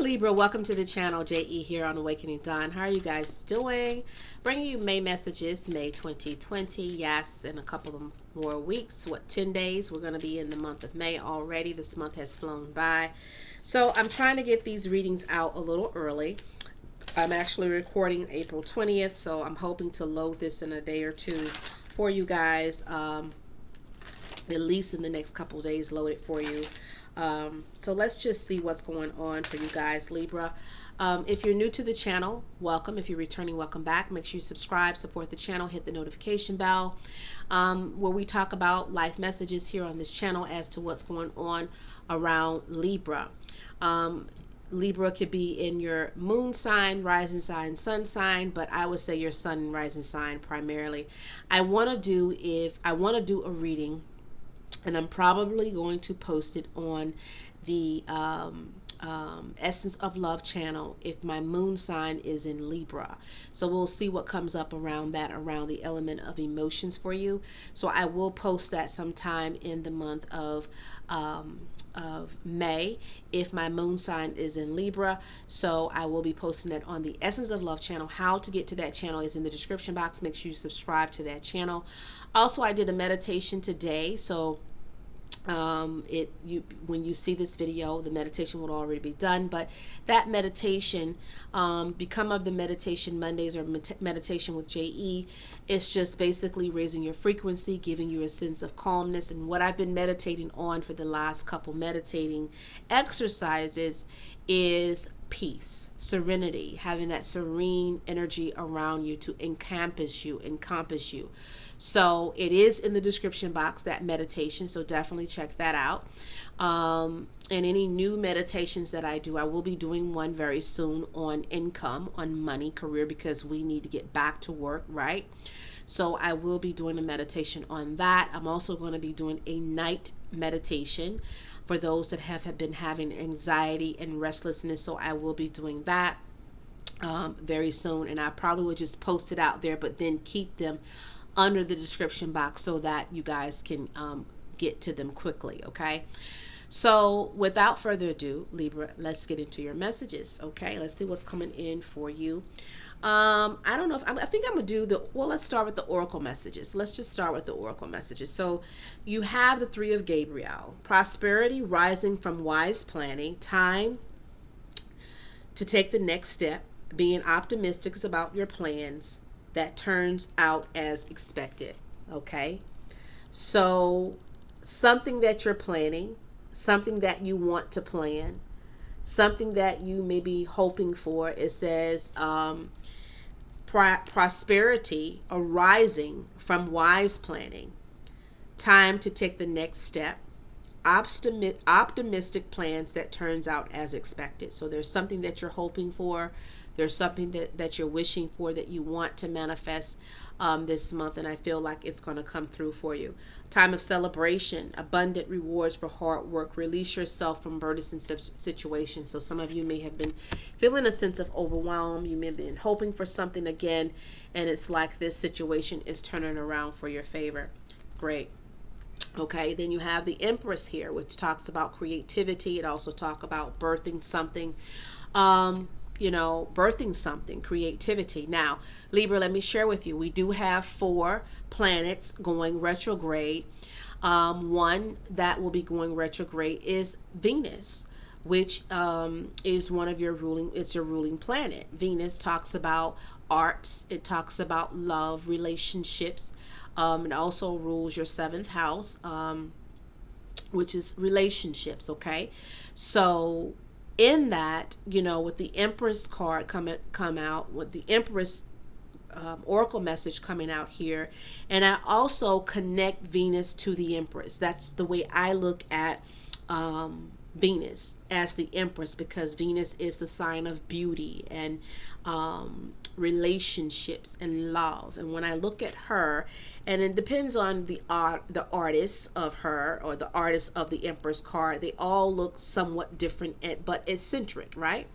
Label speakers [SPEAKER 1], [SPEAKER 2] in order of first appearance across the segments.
[SPEAKER 1] Libra, welcome to the channel. JE here on Awakening Dawn. How are you guys doing? Bringing you May messages, May 2020. Yes, in a couple of more weeks, 10 days? We're going to be in the month of May already. This month has flown by. So I'm trying to get these readings out a little early. I'm actually recording April 20th, so I'm hoping to load this in a day or two for you guys. At least in the next couple of days, load it for you. So let's just see what's going on for you guys, Libra. If you're new to the channel, welcome. If you're returning, welcome back. Make sure you subscribe, support the channel, hit the notification bell, where we talk about life messages here on this channel as to what's going on around Libra. Libra could be in your moon sign, rising sign, sun sign, but I would say your sun and rising sign primarily. I want to do a reading, and I'm probably going to post it on the Essence of Love channel if my moon sign is in Libra. So we'll see what comes up around that, around the element of emotions for you. So I will post that sometime in the month of May if my moon sign is in Libra. So I will be posting that on the Essence of Love channel. How to get to that channel is in the description box. Make sure you subscribe to that channel. Also, I did a meditation today, so when you see this video, the meditation will already be done. But that meditation, Become of the Meditation Mondays, or meditation with JE, is just basically raising your frequency, giving you a sense of calmness. And what I've been meditating on for the last couple meditating exercises is peace, serenity, having that serene energy around you to encompass you. So it is in the description box, that meditation, so definitely check that out. And any new meditations that I do, I will be doing one very soon on income, on money, career, because we need to get back to work, right? So I will be doing a meditation on that. I'm also going to be doing a night meditation for those that have been having anxiety and restlessness. So I will be doing that very soon, and I probably will just post it out there, but then keep them under the description box so that you guys can get to them quickly. Okay, so without further ado, Libra, let's get into your messages. Okay, let's see what's coming in for you. I don't know if I think I'm gonna do let's start with the oracle messages. Let's just start with the oracle messages. So you have the Three of Gabriel: prosperity rising from wise planning, time to take the next step, being optimistic about your plans that turns out as expected. Okay, so something that you're planning, something that you want to plan, something that you may be hoping for. It says prosperity arising from wise planning, time to take the next step, optimistic plans that turns out as expected. So there's something that you're hoping for. There's something that you're wishing for, that you want to manifest this month, and I feel like it's going to come through for you. Time of celebration, abundant rewards for hard work. Release yourself from burdensome situations. So some of you may have been feeling a sense of overwhelm. You may have been hoping for something again, and it's like this situation is turning around for your favor. Great. Okay, then you have the Empress here, which talks about creativity. It also talks about birthing something. Birthing something, creativity. Now, Libra, let me share with you, we do have 4 planets going retrograde. One that will be going retrograde is Venus, which is one of your ruling planet. Venus talks about arts. It talks about love, relationships. It also rules your 7th house, which is relationships. Okay, so in that, with the Empress card come out, with the Empress oracle message coming out here, and I also connect Venus to the Empress. That's the way I look at Venus, as the Empress, because Venus is the sign of beauty and relationships and love. And when I look at her, and it depends on the artist of her, or the artist of the Empress card, they all look somewhat different, but eccentric, right?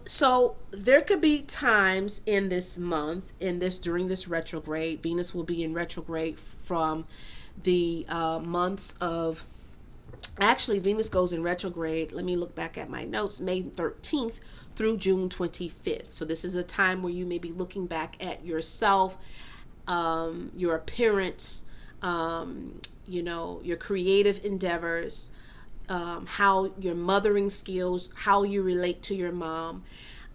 [SPEAKER 1] So there could be times in this month, during this retrograde. Venus will be in retrograde from the months of Actually, Venus goes in retrograde. Let me look back at my notes. May 13th through June 25th. So this is a time where you may be looking back at yourself, your appearance, your creative endeavors, how your mothering skills, how you relate to your mom,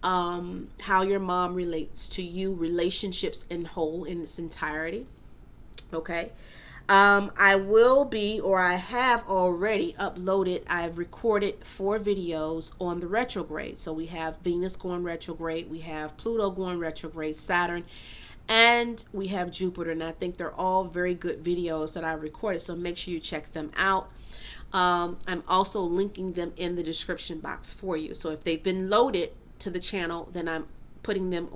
[SPEAKER 1] how your mom relates to you, relationships in whole in its entirety. Okay. I will be, or I have already uploaded, I've recorded 4 videos on the retrograde. So we have Venus going retrograde, we have Pluto going retrograde, Saturn, and we have Jupiter. And I think they're all very good videos that I recorded. So make sure you check them out. I'm also linking them in the description box for you. So if they've been loaded to the channel, then I'm putting them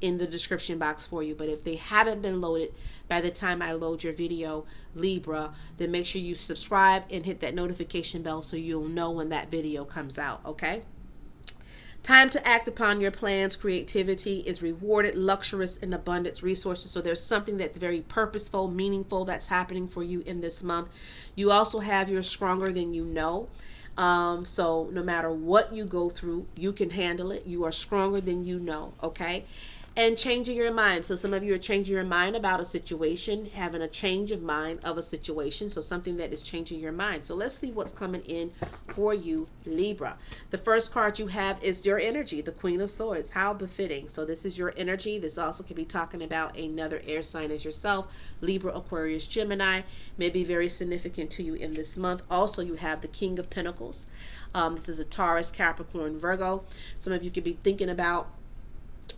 [SPEAKER 1] in the description box for you. But if they haven't been loaded by the time I load your video, Libra, then make sure you subscribe and hit that notification bell so you'll know when that video comes out. Okay. Time to act upon your plans. Creativity is rewarded, luxurious and abundance resources. So there's something that's very purposeful, meaningful that's happening for you in this month. You also have your stronger than you know. So no matter what you go through, you can handle it. You are stronger than you know. Okay. And changing your mind. So some of you are changing your mind about a situation, having a change of mind of a situation. So something that is changing your mind. So let's see what's coming in for you, Libra. The first card you have is your energy, the Queen of Swords. How befitting. So this is your energy. This also could be talking about another air sign as yourself. Libra, Aquarius, Gemini may be very significant to you in this month. Also, you have the King of Pentacles. This is a Taurus, Capricorn, Virgo. Some of you could be thinking about,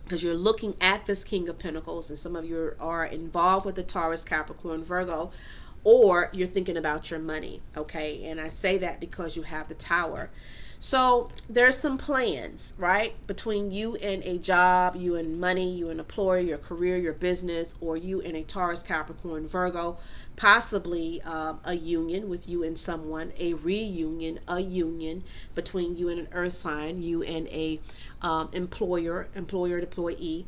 [SPEAKER 1] because you're looking at this King of Pentacles, and some of you are involved with the Taurus, Capricorn, Virgo, or you're thinking about your money. Okay. And I say that because you have the Tower. So there's some plans, right, between you and a job, you and money, you and employer, your career, your business, or you and a Taurus, Capricorn, Virgo, possibly a union with you and someone, a reunion, a union between you and an earth sign, you and a employer, employee,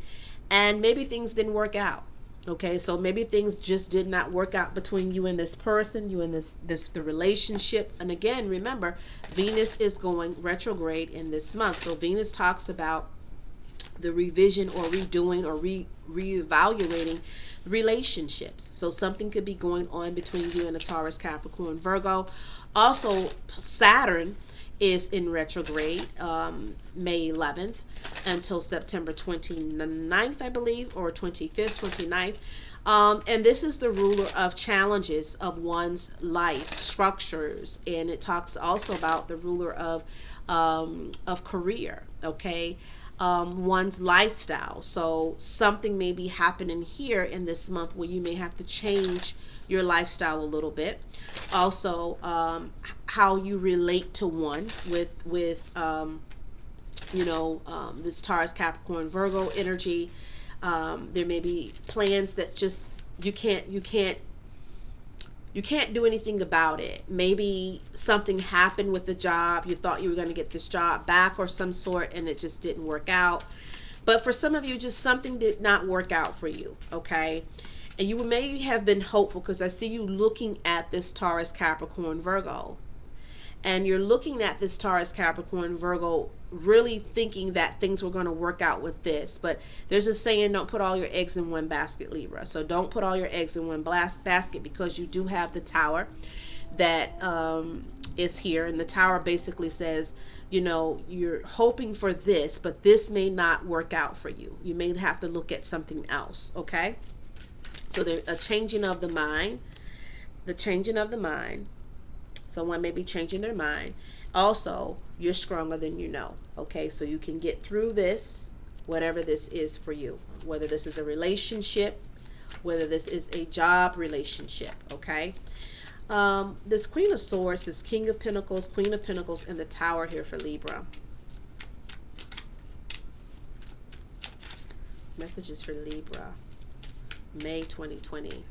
[SPEAKER 1] and maybe things didn't work out. Okay, so maybe things just did not work out between you and this person, you and the relationship. And again, remember, Venus is going retrograde in this month. So Venus talks about the revision or redoing or reevaluating relationships. So something could be going on between you and a Taurus, Capricorn, Virgo. Also, Saturn is in retrograde May 11th until September 29th, I believe, or 25th, 29th. And this is the ruler of challenges of one's life structures, and it talks also about the ruler of career. Okay. One's lifestyle. So something may be happening here in this month where you may have to change your lifestyle a little bit. Also, how you relate to one with this Taurus, Capricorn, Virgo energy. There may be plans that just you can't do anything about it. Maybe something happened with the job. You thought you were going to get this job back or some sort, and it just didn't work out. But for some of you, just something did not work out for you. Okay. And you may have been hopeful, because I see you looking at this Taurus, Capricorn, Virgo. And you're looking at this Taurus, Capricorn, Virgo, really thinking that things were going to work out with this. But there's a saying, don't put all your eggs in one basket, Libra. So don't put all your eggs in one basket, because you do have the Tower that is here. And the Tower basically says, you're hoping for this, but this may not work out for you. You may have to look at something else. Okay. So there's a changing of the mind. The changing of the mind. Someone may be changing their mind. Also, you're stronger than you know. Okay, so you can get through this, whatever this is for you. Whether this is a relationship, whether this is a job relationship. Okay. This Queen of Swords, this King of Pentacles, Queen of Pentacles, and the Tower here for Libra. Messages for Libra. May 2020.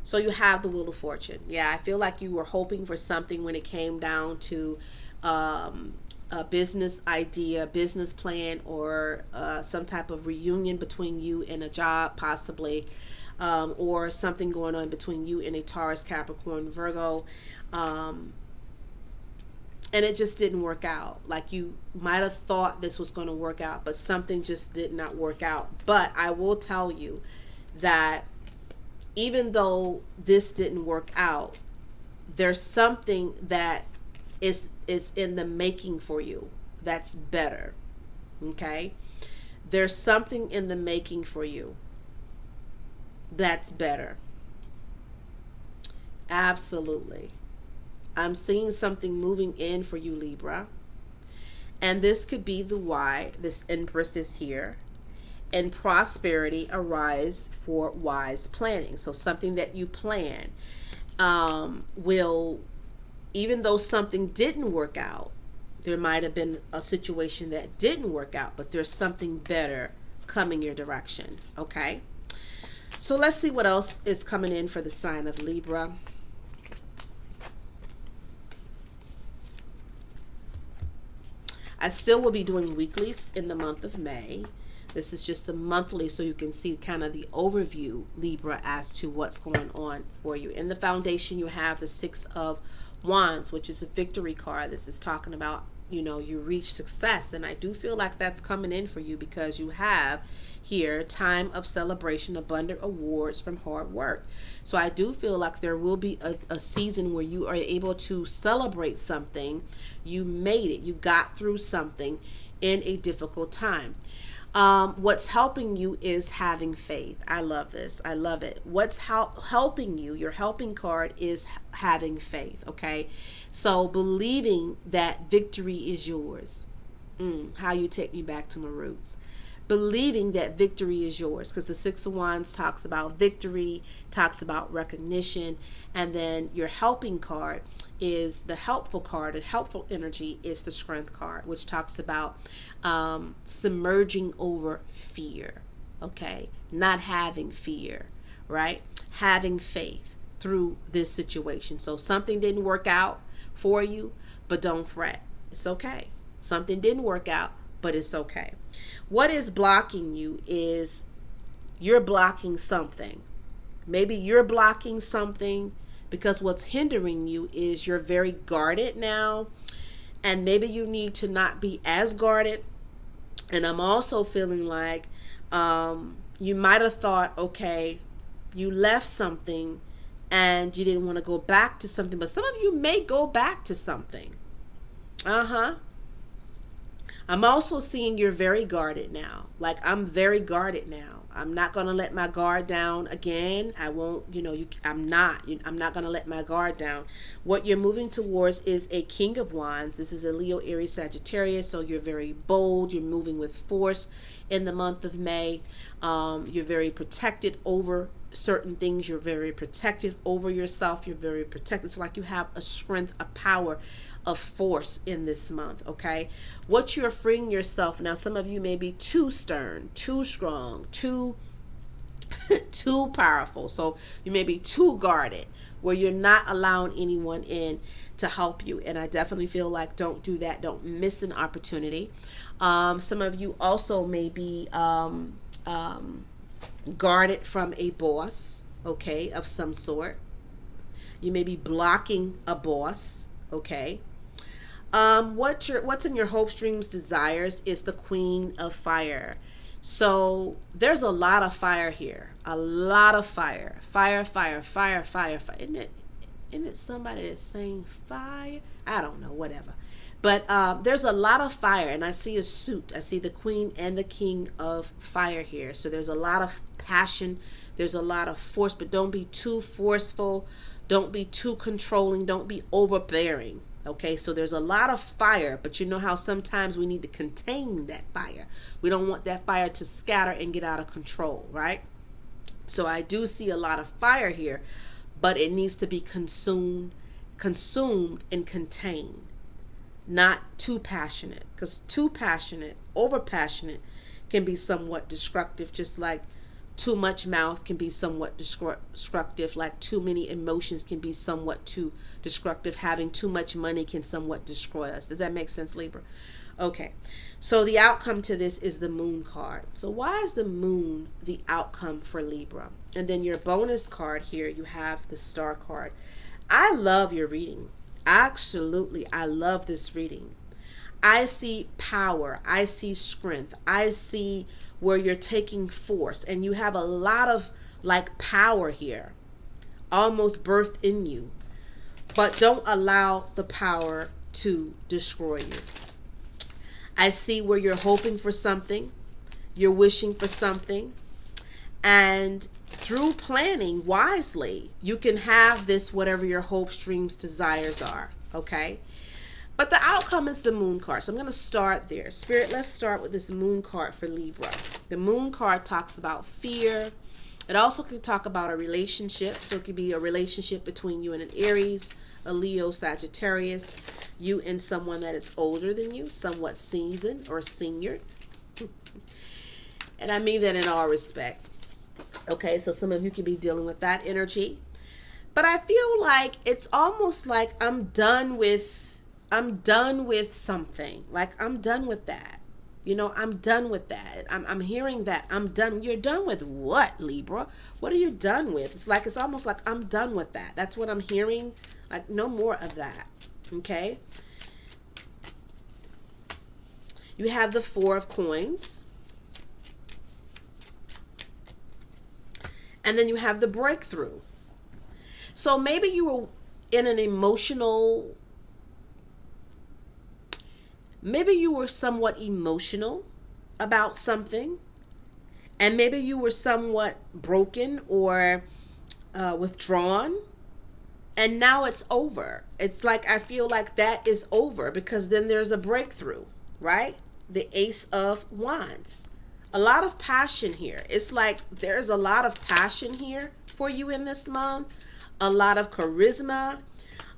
[SPEAKER 1] So you have the Wheel of Fortune. Yeah, I feel like you were hoping for something when it came down to a business idea, business plan, or some type of reunion between you and a job, possibly. or something going on between you and a Taurus, Capricorn, Virgo, and it just didn't work out. Like, you might have thought this was going to work out, but something just did not work out. But I will tell you that even though this didn't work out, there's something that is in the making for you that's better. Okay? There's something in the making for you that's better. Absolutely. I'm seeing something moving in for you, Libra. And this could be the why this Empress is here. And prosperity arise for wise planning. So something that you plan will, even though something didn't work out, there might have been a situation that didn't work out, but there's something better coming your direction. Okay? So let's see what else is coming in for the sign of Libra. I still will be doing weeklies in the month of May. This is just a monthly, so you can see kind of the overview, Libra, as to what's going on for you. In the foundation, you have the Six of Wands, which is a victory card. This is talking about, you know, you reach success. And I do feel like that's coming in for you because you have here time of celebration, abundant awards from hard work. So I do feel like there will be a season where you are able to celebrate something. You made it. You got through something in a difficult time. What's helping you is having faith. I love this. I love it. What's helping you, your helping card, is having faith. Okay. So believing that victory is yours. How you take me back to my roots. Believing that victory is yours, because the Six of Wands talks about victory, talks about recognition, and then your helping card is the helpful card. The helpful energy is the Strength card, which talks about submerging over fear. Okay, not having fear, right? Having faith through this situation. So something didn't work out for you, but don't fret. It's okay. Something didn't work out, but it's okay. What is blocking you is you're blocking something. Maybe you're blocking something because what's hindering you is you're very guarded now. And maybe you need to not be as guarded. And I'm also feeling like you might have thought, okay, you left something and you didn't want to go back to something. But some of you may go back to something. I'm also seeing you're very guarded now. Like, I'm very guarded now. I'm not going to let my guard down again. I won't, I'm not going to let my guard down. What you're moving towards is a King of Wands. This is a Leo, Aries, Sagittarius. So you're very bold. You're moving with force in the month of May. You're very protected over certain things. You're very protective over yourself. You're very protected. It's like you have a strength, a power, of force in this month. Okay, what you're freeing yourself now, some of you may be too stern, too strong, too powerful, so you may be too guarded, where you're not allowing anyone in to help you. And I definitely feel like don't do that. Don't miss an opportunity. Some of you also may be guarded from a boss, okay, of some sort. You may be blocking a boss. Okay. What's in your hopes, dreams, desires is the Queen of Fire. So there's a lot of fire here. A lot of fire. Fire. Isn't it somebody that's saying fire? I don't know, whatever. But there's a lot of fire, and I see a suit. I see the Queen and the King of Fire here. So there's a lot of passion. There's a lot of force, but don't be too forceful. Don't be too controlling. Don't be overbearing. Okay, so there's a lot of fire, but you know how sometimes we need to contain that fire. We don't want that fire to scatter and get out of control, right? So I do see a lot of fire here, but it needs to be consumed and contained. Not too passionate, because too passionate, over passionate can be somewhat destructive, just like too much mouth can be somewhat destructive, like too many emotions can be somewhat too destructive. Having too much money can somewhat destroy us. Does that make sense, Libra? Okay. So the outcome to this is the moon card. So why is the moon the outcome for Libra? And then your bonus card here, you have the star card. I love your reading. Absolutely, I love this reading. I see power. I see strength. I see where you're taking force. And you have a lot of like power here, almost birthed in you. But don't allow the power to destroy you. I see where you're hoping for something. You're wishing for something. And through planning wisely, you can have this, whatever your hopes, dreams, desires are. Okay? But the outcome is the moon card. So I'm going to start there. Spirit, let's start with this moon card for Libra. The moon card talks about fear. It also can talk about a relationship. So it could be a relationship between you and an Aries, a Leo, Sagittarius, you and someone that is older than you, somewhat seasoned or senior. And I mean that in all respect. Okay, so some of you can be dealing with that energy. But I feel like it's almost like I'm done with something. Like I'm done with that. You know, I'm done with that. I'm hearing that. I'm done. You're done with what, Libra? What are you done with? It's almost like I'm done with that. That's what I'm hearing. Like no more of that. Okay? You have the Four of Coins. And then you have the breakthrough. So maybe you were in an emotional, maybe you were somewhat emotional about something. And maybe you were somewhat broken or withdrawn. And now it's over. It's like I feel like that is over because then there's a breakthrough, right? The Ace of Wands. A lot of passion here. It's like there's a lot of passion here for you in this month. A lot of charisma.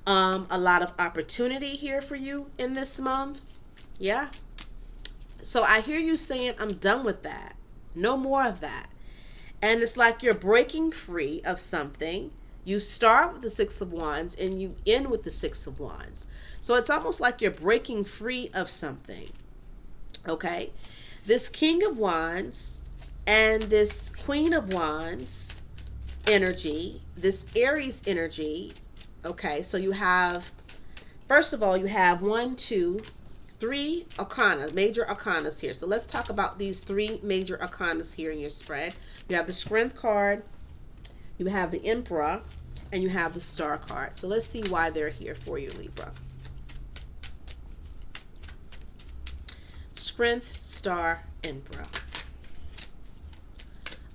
[SPEAKER 1] A lot of opportunity here for you in this month. Yeah. So I hear you saying, I'm done with that. No more of that. And it's like you're breaking free of something. You start with the Six of Wands and you end with the Six of Wands. So it's almost like you're breaking free of something. Okay? This King of Wands and this Queen of Wands energy, this Aries energy. Okay, so you have, first of all, you have 1, 2, 3 arcana, major arcanas here. So let's talk about these 3 major arcanas here in your spread. You have the Strength card, you have the Emperor, and you have the Star card. So let's see why they're here for you, Libra. Strength, Star, Emperor.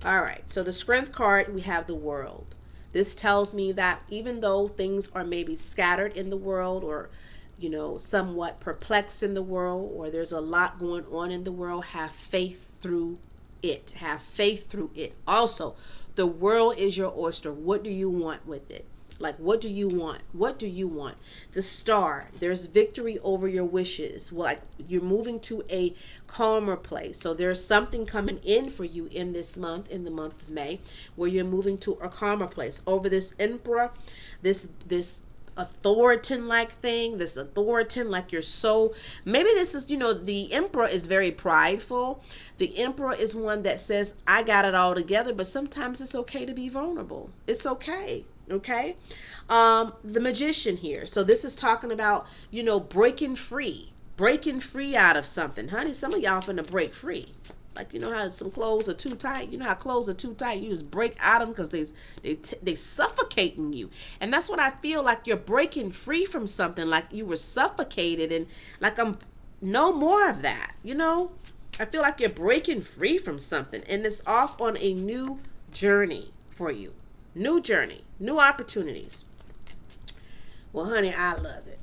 [SPEAKER 1] All right, so the Strength card, we have the World. This tells me that even though things are maybe scattered in the world or, you know, somewhat perplexed in the world, or there's a lot going on in the world, have faith through it. Have faith through it. Also, the world is your oyster. What do you want with it? Like, what do you want? What do you want? The Star, there's victory over your wishes. Like, you're moving to a calmer place. So there's something coming in for you in this month, in the month of May, where you're moving to a calmer place. Over this Emperor, this authoritan like thing, this authoritan, like you're so, maybe this is, you know, the Emperor is very prideful. The Emperor is one that says, I got it all together, but sometimes it's okay to be vulnerable. It's okay. Okay. The Magician here. So this is talking about, you know, breaking free out of something. Honey, some of y'all finna break free. Like, you know how some clothes are too tight? You know how clothes are too tight? You just break out of them because they suffocating you. And that's what I feel like, you're breaking free from something, like you were suffocated, and like I'm no more of that, you know? I feel like you're breaking free from something, and it's off on a new journey for you. New journey, new opportunities. Well, honey, I love it.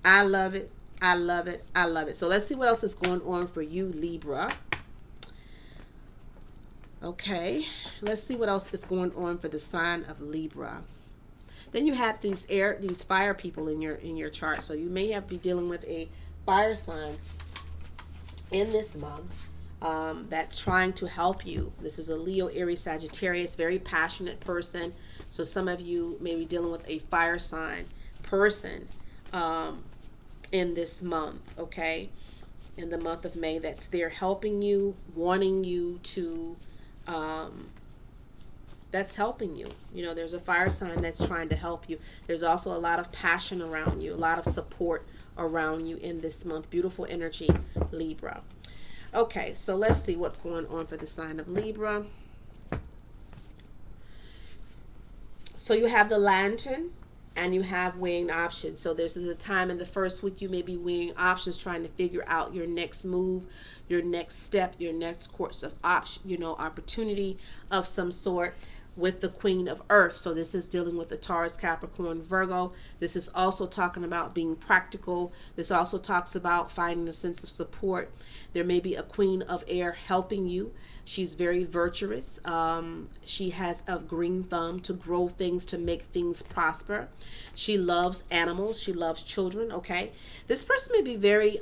[SPEAKER 1] I love it. I love it. I love it. So let's see what else is going on for you, Libra. Okay, let's see what else is going on for the sign of Libra. Then you have these fire people in your chart. So you may have be dealing with a fire sign in this month that's trying to help you. This is a Leo, Aries, Sagittarius, very passionate person. So some of you may be dealing with a fire sign person in this month. Okay. in the month of May that's there helping you, wanting you to, that's helping you. You know, there's a fire sign that's trying to help you. There's also a lot of passion around you, a lot of support around you in this month. Beautiful energy, Libra. Okay, so let's see what's going on for the sign of Libra. So you have the Lantern and you have weighing options. So this is a time in the first week you may be weighing options, trying to figure out your next move, your next step, your next course of opportunity of some sort, with the Queen of Earth. So this is dealing with the Taurus, Capricorn, Virgo. This is also talking about being practical. This also talks about finding a sense of support. There may be a Queen of Air helping you. She's very virtuous. She has a green thumb to grow things, to make things prosper. She loves animals. She loves children. Okay. This person may be very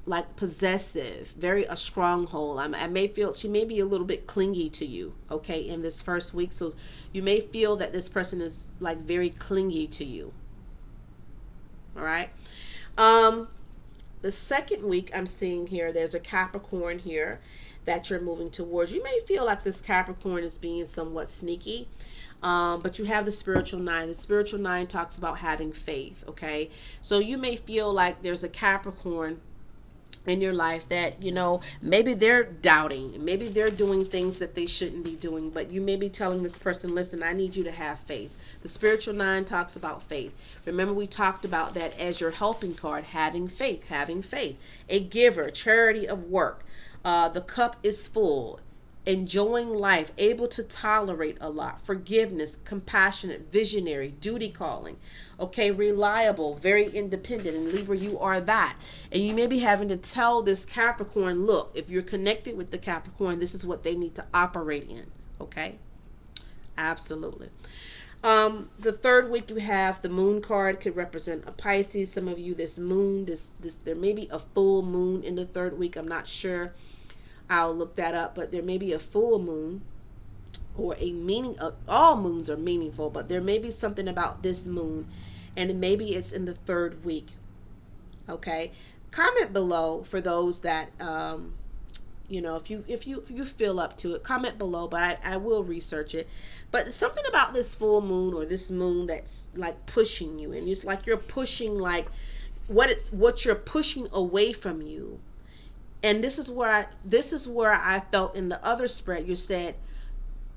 [SPEAKER 1] like possessive, very a stronghold. I may feel she may be a little bit clingy to you. Okay, in this first week. So you may feel that this person is like very clingy to you. All right. The second week I'm seeing here, there's a Capricorn here that you're moving towards. You may feel like this Capricorn is being somewhat sneaky, but you have the spiritual 9. The spiritual 9 talks about having faith. Okay, so you may feel like there's a Capricorn in your life that, you know, maybe they're doubting, maybe they're doing things that they shouldn't be doing, but you may be telling this person, listen, I need you to have faith. The spiritual 9 talks about faith. Remember, we talked about that as your helping card, having faith, a giver, charity of work. The cup is full, enjoying life, able to tolerate a lot, forgiveness, compassionate, visionary, duty calling. Okay, reliable, very independent. And Libra, you are that. And you may be having to tell this Capricorn, look, if you're connected with the Capricorn, this is what they need to operate in. Okay, absolutely. The third week you have the Moon card, could represent a Pisces. Some of you, this moon, this there may be a full moon in the third week. I'm not sure. I'll look that up, but there may be a full moon, or a meaning of, all moons are meaningful, but there may be something about this moon, and maybe it's in the third week. Okay, comment below for those that you know, if you feel up to it, comment below, but I will research it. But something about this full moon or this moon that's like pushing you, and it's like you're pushing, like what you're pushing away from you. And this is where I felt in the other spread,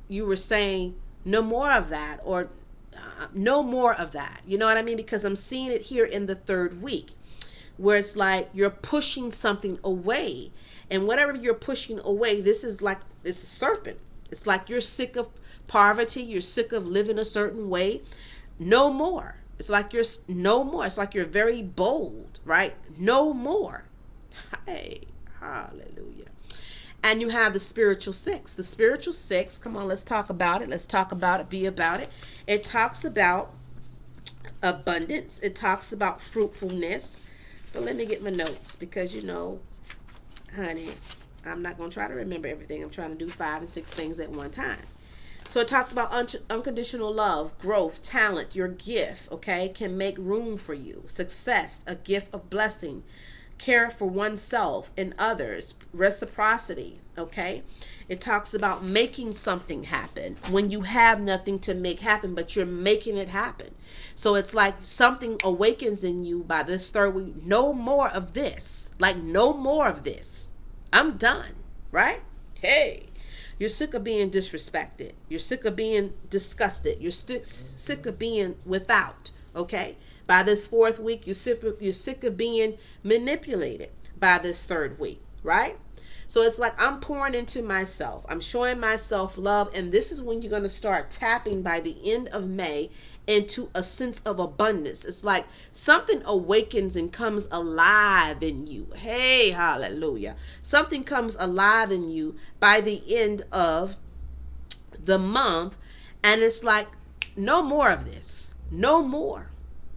[SPEAKER 1] you were saying no more of that, or no more of that. You know what I mean? Because I'm seeing it here in the third week, where it's like you're pushing something away, and whatever you're pushing away, this is like this serpent. It's like you're sick of poverty. You're sick of living a certain way. No more. It's like you're no more. It's like you're very bold, right? No more. Hey. Hallelujah. And you have the spiritual 6. The spiritual 6, come on, let's talk about it. Let's talk about it, be about it. It talks about abundance. It talks about fruitfulness. But let me get my notes, because, you know, honey, I'm not going to try to remember everything. I'm trying to do 5 and 6 things at one time. So it talks about unconditional love, growth, talent, your gift, okay, can make room for you. Success, a gift of blessing. Care for oneself and others, reciprocity. Okay, it talks about making something happen when you have nothing to make happen, but you're making it happen. So it's like something awakens in you by this third week. No more of this. Like, no more of this. I'm done. Right? Hey, you're sick of being disrespected. You're sick of being disgusted. You're sick of being without. Okay. By this fourth week, you're sick of being manipulated by this third week, right? So it's like I'm pouring into myself. I'm showing myself love. And this is when you're going to start tapping by the end of May into a sense of abundance. It's like something awakens and comes alive in you. Hey, hallelujah. Something comes alive in you by the end of the month. And it's like, no more of this. No more.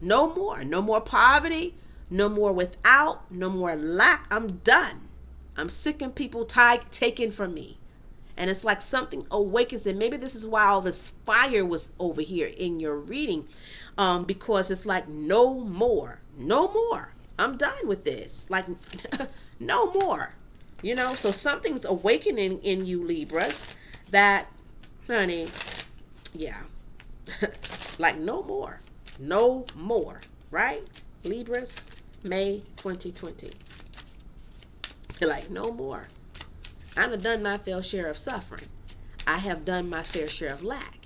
[SPEAKER 1] No more. No more poverty. No more without. No more lack. I'm done. I'm sick of people taken from me. And it's like something awakens. And maybe this is why all this fire was over here in your reading. Because it's like no more. No more. I'm done with this. Like, no more. You know, so something's awakening in you, Libras, that, honey, yeah, like no more. No more, right? Libras, May 2020. Like, no more. I done done my fair share of suffering. I have done my fair share of lack.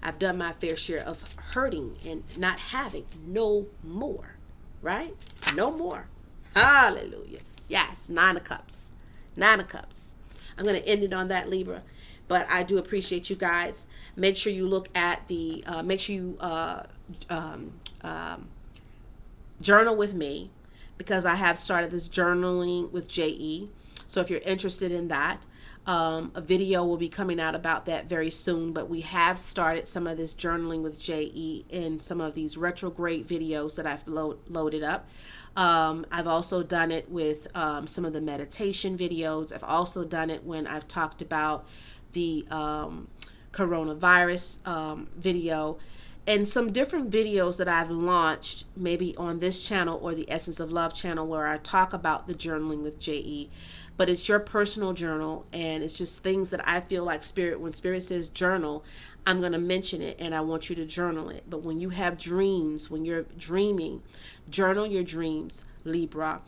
[SPEAKER 1] I've done my fair share of hurting and not having. No more, right? No more. Hallelujah. Yes, 9 of Cups. 9 of Cups. I'm going to end it on that, Libra. But I do appreciate you guys. Make sure you look at the, make sure you journal with me, because I have started this journaling with JE. So if you're interested in that, a video will be coming out about that very soon. But we have started some of this journaling with JE in some of these retrograde videos that I've loaded up. I've also done it with some of the meditation videos. I've also done it when I've talked about the coronavirus video, and some different videos that I've launched, maybe on this channel or the Essence of Love channel, where I talk about the journaling with JE. But it's your personal journal, and it's just things that I feel like Spirit, when Spirit says journal, I'm going to mention it, and I want you to journal it. But when you have dreams, when you're dreaming, journal your dreams, Libra.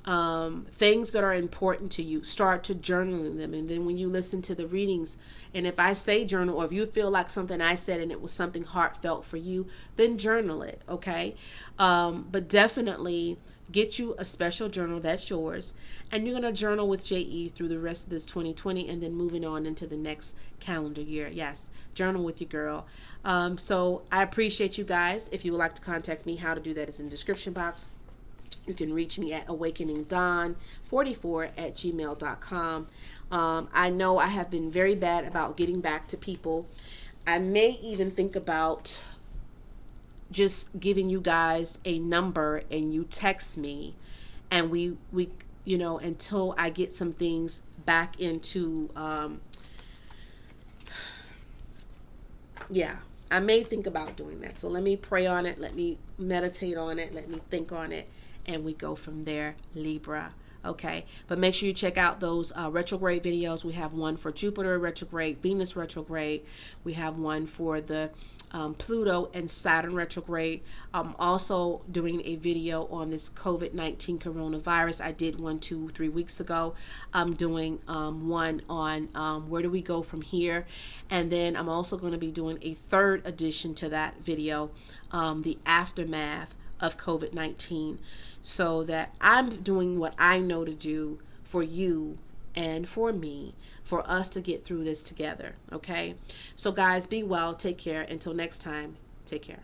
[SPEAKER 1] Things that are important to you, start to journaling them. And then when you listen to the readings, and if I say journal, or if you feel like something I said and it was something heartfelt for you, then journal it, okay? But definitely get you a special journal that's yours, and you're going to journal with JE through the rest of this 2020, and then moving on into the next calendar year. Yes, journal with your girl. So I appreciate you guys. If you would like to contact me, how to do that is in the description box. You can reach me at awakeningdawn44@gmail.com. I know I have been very bad about getting back to people. I may even think about just giving you guys a number, and you text me, and we you know, until I get some things back into yeah, I may think about doing that. So let me pray on it, let me meditate on it, let me think on it, and we go from there, Libra. Okay, but make sure you check out those retrograde videos. We have one for Jupiter retrograde, Venus retrograde. We have one for the Pluto and Saturn retrograde. I'm also doing a video on this COVID-19 coronavirus. I did one 2-3 weeks ago. I'm doing one on where do we go from here, and then I'm also going to be doing a third addition to that video, the aftermath of COVID-19, so that I'm doing what I know to do for you and for me, for us to get through this together. Okay, so guys, be well, take care. Until next time, take care.